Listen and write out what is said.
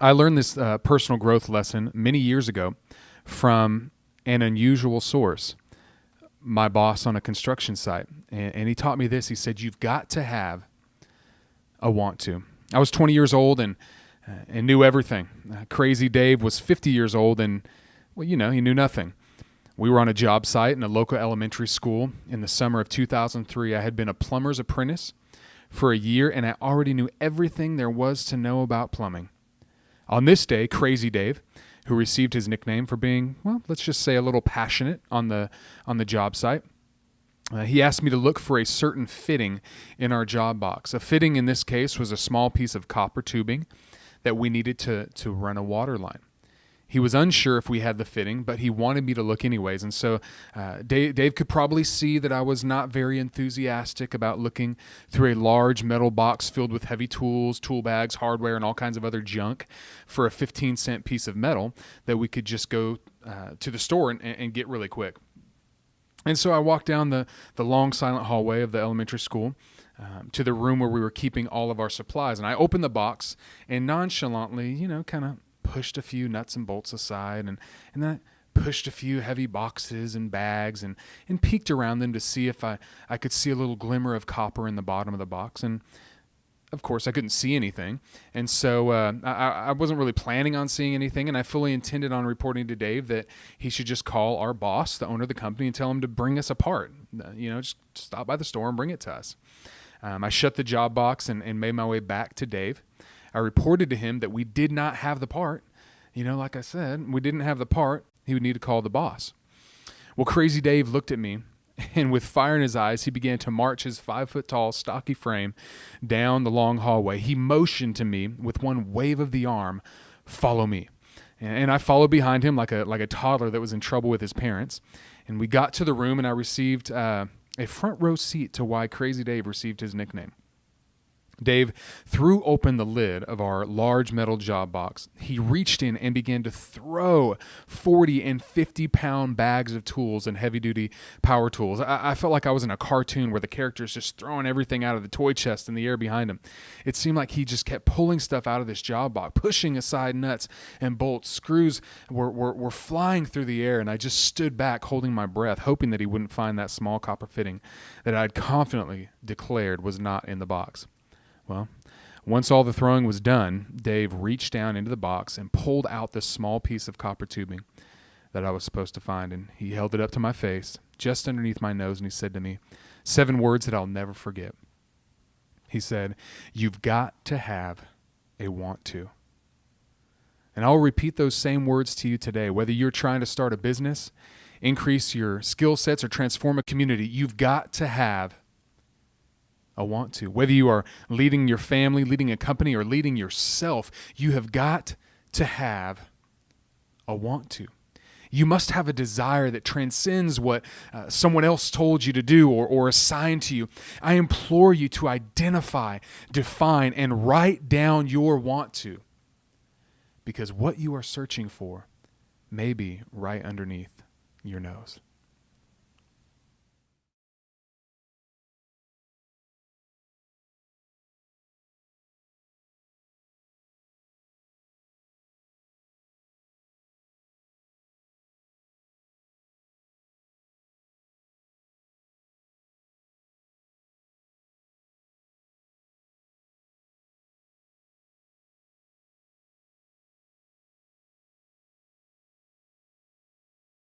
I learned this personal growth lesson many years ago from an unusual source, my boss on a construction site. And he taught me this. He said, you've got to have a want to. I was 20 years old and knew everything. Crazy Dave was 50 years old and, well, he knew nothing. We were on a job site in a local elementary school in the summer of 2003. I had been a plumber's apprentice for a year, and I already knew everything there was to know about plumbing. On this day, Crazy Dave, who received his nickname for being, well, let's just say a little passionate on the job site, he asked me to look for a certain fitting in our job box. A fitting in this case was a small piece of copper tubing that we needed to run a water line. He was unsure if we had the fitting, but he wanted me to look anyways. And so Dave could probably see that I was not very enthusiastic about looking through a large metal box filled with heavy tools, tool bags, hardware, and all kinds of other junk for a 15-cent piece of metal that we could just go to the store and get really quick. And so I walked down the long, silent hallway of the elementary school to the room where we were keeping all of our supplies. And I opened the box and nonchalantly, kind of pushed a few nuts and bolts aside and then pushed a few heavy boxes and bags and peeked around them to see if I could see a little glimmer of copper in the bottom of the box. And of course I couldn't see anything. And so I wasn't really planning on seeing anything, and I fully intended on reporting to Dave that he should just call our boss, the owner of the company, and tell him to bring us a part. Just stop by the store and bring it to us. I shut the job box and made my way back to Dave. I reported to him that we did not have the part. Like I said, we didn't have the part. He would need to call the boss. Well, Crazy Dave looked at me, and with fire in his eyes, he began to march his 5-foot-tall, stocky frame down the long hallway. He motioned to me with one wave of the arm, "Follow me." And I followed behind him like a toddler that was in trouble with his parents. And we got to the room, and I received a front row seat to why Crazy Dave received his nickname. Dave threw open the lid of our large metal job box. He reached in and began to throw 40 and 50-pound bags of tools and heavy-duty power tools. I felt like I was in a cartoon where the character's just throwing everything out of the toy chest in the air behind him. It seemed like he just kept pulling stuff out of this job box, pushing aside nuts and bolts. Screws were flying through the air, and I just stood back holding my breath, hoping that he wouldn't find that small copper fitting that I'd confidently declared was not in the box. Well, once all the throwing was done, Dave reached down into the box and pulled out this small piece of copper tubing that I was supposed to find, and he held it up to my face, just underneath my nose, and he said to me 7 words that I'll never forget. He said, "You've got to have a want to." And I'll repeat those same words to you today. Whether you're trying to start a business, increase your skill sets, or transform a community, you've got to have a want to. Whether you are leading your family, leading a company, or leading yourself, you have got to have a want to. You must have a desire that transcends what someone else told you to do or assigned to you. I implore you to identify, define, and write down your want to, because what you are searching for may be right underneath your nose.